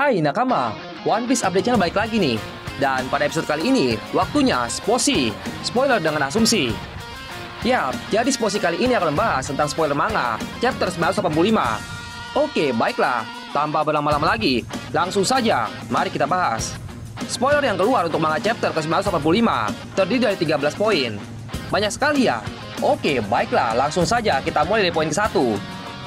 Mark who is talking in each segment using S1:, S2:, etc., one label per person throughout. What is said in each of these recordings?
S1: Hai nakama, One Piece update-nya balik lagi nih. Dan pada episode kali ini, waktunya sposi. Spoiler dengan asumsi. Ya, jadi sposi kali ini akan membahas tentang spoiler manga chapter 985. Oke, baiklah. Tanpa berlama-lama lagi, langsung saja, mari kita bahas. Spoiler yang keluar untuk manga chapter ke-985 terdiri dari 13 poin. Banyak sekali ya. Oke, baiklah, langsung saja kita mulai dari poin ke-1.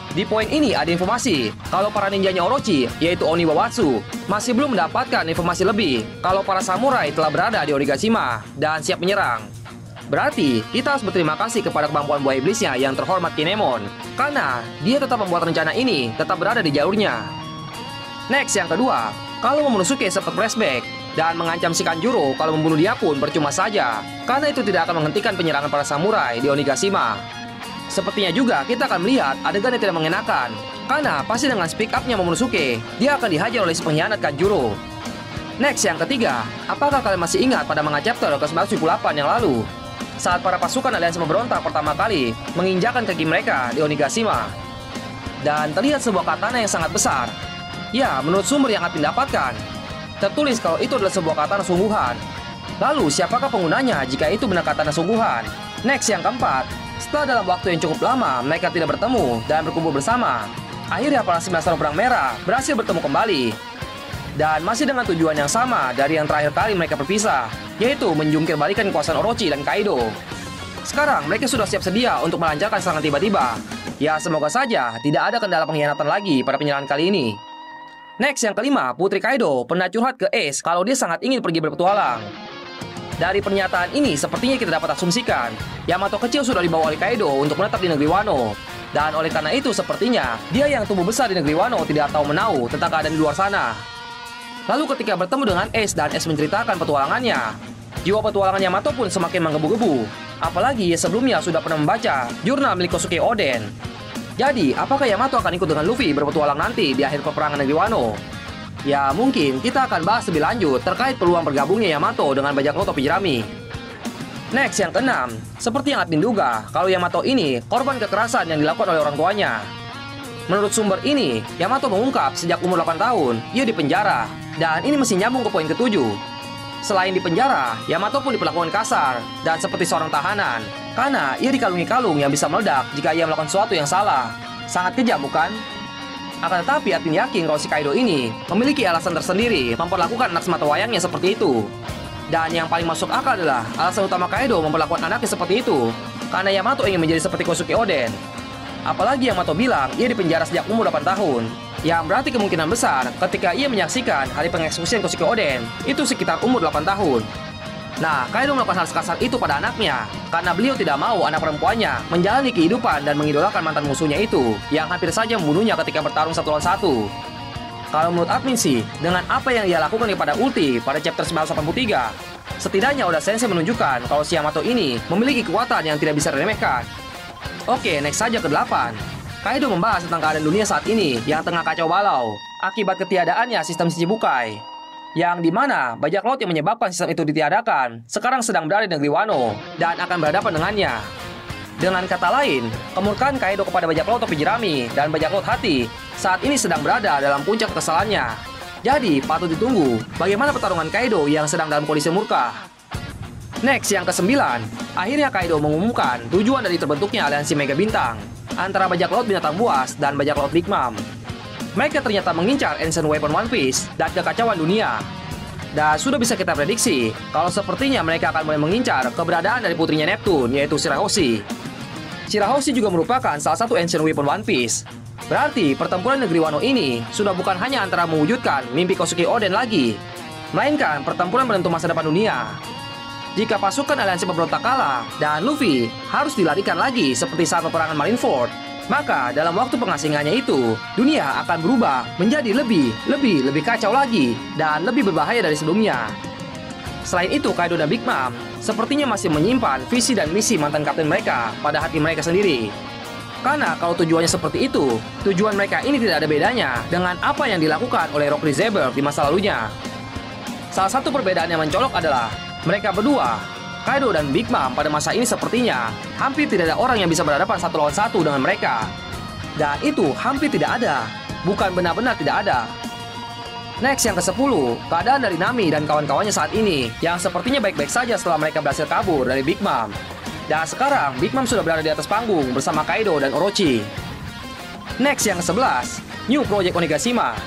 S1: Di poin ini ada informasi kalau para ninjanya Orochi, yaitu Oni Wawasu, masih belum mendapatkan informasi lebih kalau para samurai telah berada di Onigashima dan siap menyerang. Berarti kita harus berterima kasih kepada kemampuan buah iblisnya yang terhormat Kinemon, karena dia tetap membuat rencana ini tetap berada di jalurnya. Next, yang kedua, kalau Momonosuke sempat flashback dan mengancam si Kanjuro kalau membunuh dia pun percuma saja, karena itu tidak akan menghentikan penyerangan para samurai di Onigashima. Sepertinya juga kita akan melihat adegan yang tidak mengenakan, karena pasti dengan speak up-nya Momonosuke, dia akan dihajar oleh si pengkhianat Kanjuro. Next, yang ketiga, apakah kalian masih ingat pada manga chapter ke-978 yang lalu, saat para pasukan aliansi pemberontak pertama kali menginjakan kaki mereka di Onigashima, dan terlihat sebuah katana yang sangat besar. Ya, menurut sumber yang Admin dapatkan, tertulis kalau itu adalah sebuah katana sungguhan. Lalu, siapakah penggunanya jika itu benar katana sungguhan? Next, yang keempat, setelah dalam waktu yang cukup lama mereka tidak bertemu dan berkumpul bersama, akhirnya para 9 sarung perang merah berhasil bertemu kembali. Dan masih dengan tujuan yang sama dari yang terakhir kali mereka berpisah, yaitu menjungkir balikan kekuasaan Orochi dan Kaido. Sekarang mereka sudah siap sedia untuk melancarkan serangan tiba-tiba. Ya, semoga saja tidak ada kendala pengkhianatan lagi pada penyerangan kali ini. Next, yang kelima, Putri Kaido pernah curhat ke Ace kalau dia sangat ingin pergi berpetualang. Dari pernyataan ini, sepertinya kita dapat asumsikan Yamato kecil sudah dibawa oleh Kaido untuk menetap di negeri Wano. Dan oleh karena itu, sepertinya dia yang tumbuh besar di negeri Wano tidak tahu menau tentang keadaan di luar sana. Lalu ketika bertemu dengan Ace dan Ace menceritakan petualangannya, jiwa petualangan Yamato pun semakin menggebu-gebu. Apalagi sebelumnya sudah pernah membaca jurnal milik Kosuke Oden. Jadi, apakah Yamato akan ikut dengan Luffy berpetualang nanti di akhir peperangan negeri Wano? Ya, mungkin kita akan bahas lebih lanjut terkait peluang bergabungnya Yamato dengan bajak laut topi jerami. Next, yang keenam, seperti yang Admin duga, kalau Yamato ini korban kekerasan yang dilakukan oleh orang tuanya. Menurut sumber ini, Yamato mengungkap sejak umur 8 tahun, ia dipenjara, dan ini masih nyambung ke poin ke-7. Selain dipenjara, Yamato pun diperlakukan kasar, dan seperti seorang tahanan, karena ia dikalungi kalung yang bisa meledak jika ia melakukan sesuatu yang salah. Sangat kejam, bukan? Akan tetapi Admin yakin kalau si Kaido ini memiliki alasan tersendiri memperlakukan anak semata wayangnya seperti itu. Dan yang paling masuk akal adalah alasan utama Kaido memperlakukan anaknya seperti itu karena Yamato ingin menjadi seperti Kosuke Oden. Apalagi Yamato bilang ia dipenjara sejak umur 8 tahun, yang berarti kemungkinan besar ketika ia menyaksikan hari pengeksekusian Kosuke Oden itu sekitar umur 8 tahun. Nah, Kaido melakukan hal sekasar itu pada anaknya karena beliau tidak mau anak perempuannya menjalani kehidupan dan mengidolakan mantan musuhnya itu yang hampir saja membunuhnya ketika bertarung 1 lawan 1. Kalau menurut Admin sih, dengan apa yang ia lakukan kepada Ulti pada chapter 983, setidaknya Oda Sensei menunjukkan kalau si Yamato ini memiliki kekuatan yang tidak bisa diremehkan. Oke, next saja ke-8. Kaido membahas tentang keadaan dunia saat ini yang tengah kacau balau akibat ketiadaannya sistem Shichibukai, yang dimana bajak laut yang menyebabkan sistem itu ditiadakan sekarang sedang berada di negeri Wano dan akan berhadapan dengannya. Dengan kata lain, kemurkaan Kaido kepada bajak laut topi jerami dan bajak laut hati saat ini sedang berada dalam puncak kekesalannya. Jadi patut ditunggu bagaimana pertarungan Kaido yang sedang dalam kondisi murka. Next, yang ke-9, akhirnya Kaido mengumumkan tujuan dari terbentuknya aliansi Mega Bintang antara bajak laut binatang buas dan bajak laut Big Mom. Mereka ternyata mengincar Ancient Weapon One Piece dan kekacauan dunia. Dan sudah bisa kita prediksi kalau sepertinya mereka akan mulai mengincar keberadaan dari putrinya Neptune, yaitu Shirahoshi. Shirahoshi juga merupakan salah satu Ancient Weapon One Piece. Berarti pertempuran negeri Wano ini sudah bukan hanya antara mewujudkan mimpi Kosuke Oden lagi, melainkan pertempuran menentu masa depan dunia. Jika pasukan aliansi pemberontak kalah dan Luffy harus dilarikan lagi seperti saat peperangan Marineford, maka dalam waktu pengasingannya itu, dunia akan berubah menjadi lebih kacau lagi dan lebih berbahaya dari sebelumnya. Selain itu, Kaido dan Big Mom sepertinya masih menyimpan visi dan misi mantan kapten mereka pada hati mereka sendiri. Karena kalau tujuannya seperti itu, tujuan mereka ini tidak ada bedanya dengan apa yang dilakukan oleh Rock Lee Zebra di masa lalunya. Salah satu perbedaan yang mencolok adalah mereka berdua, Kaido dan Big Mom pada masa ini sepertinya hampir tidak ada orang yang bisa berhadapan 1 lawan 1 dengan mereka. Dan itu hampir tidak ada, bukan benar-benar tidak ada. Next yang ke-10, keadaan dari Nami dan kawan-kawannya saat ini, yang sepertinya baik-baik saja setelah mereka berhasil kabur dari Big Mom. Dan sekarang, Big Mom sudah berada di atas panggung bersama Kaido dan Orochi. Next yang ke-11, New Project Onigashima.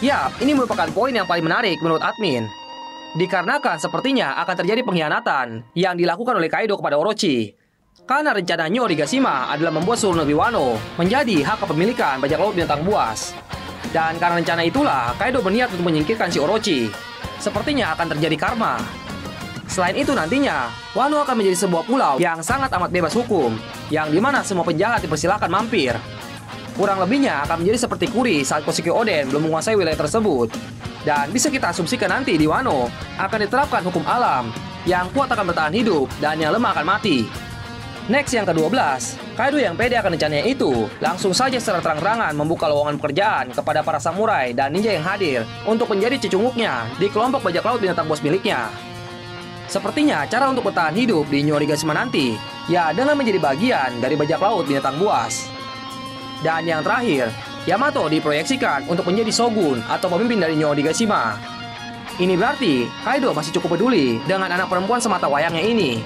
S1: Yap, ini merupakan poin yang paling menarik menurut admin. Dikarenakan sepertinya akan terjadi pengkhianatan yang dilakukan oleh Kaido kepada Orochi. Karena rencana New Onigashima adalah membuat seluruh negeri Wano menjadi hak kepemilikan bajak laut binatang buas. Dan karena rencana itulah, Kaido berniat untuk menyingkirkan si Orochi. Sepertinya akan terjadi karma. Selain itu nantinya, Wano akan menjadi sebuah pulau yang sangat amat bebas hukum, yang dimana semua penjahat dipersilakan mampir. Kurang lebihnya akan menjadi seperti Kuri saat Koshiki Oden belum menguasai wilayah tersebut. Dan bisa kita asumsikan nanti di Wano akan diterapkan hukum alam, yang kuat akan bertahan hidup dan yang lemah akan mati. Next yang ke-12, Kaido yang pede akan rencananya itu langsung saja secara terang-terangan membuka lowongan pekerjaan kepada para samurai dan ninja yang hadir untuk menjadi cecunguknya di kelompok bajak laut binatang buas miliknya. Sepertinya cara untuk bertahan hidup di New Onigashima nanti ya dengan menjadi bagian dari bajak laut binatang buas. Dan yang terakhir, Yamato diproyeksikan untuk menjadi shogun atau pemimpin dari New Onigashima. Ini berarti Kaido masih cukup peduli dengan anak perempuan semata wayangnya ini.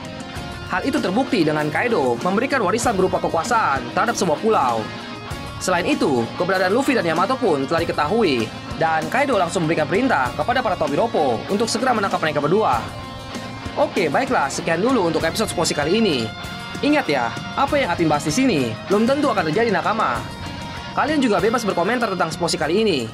S1: Hal itu terbukti dengan Kaido memberikan warisan berupa kekuasaan terhadap sebuah pulau. Selain itu, keberadaan Luffy dan Yamato pun telah diketahui, dan Kaido langsung memberikan perintah kepada para Tobiropo untuk segera menangkap mereka berdua. Oke, baiklah, sekian dulu untuk episode Sposi kali ini. Ingat ya, apa yang Atin bahas di sini belum tentu akan terjadi nakama. Kalian juga bebas berkomentar tentang Sposi kali ini.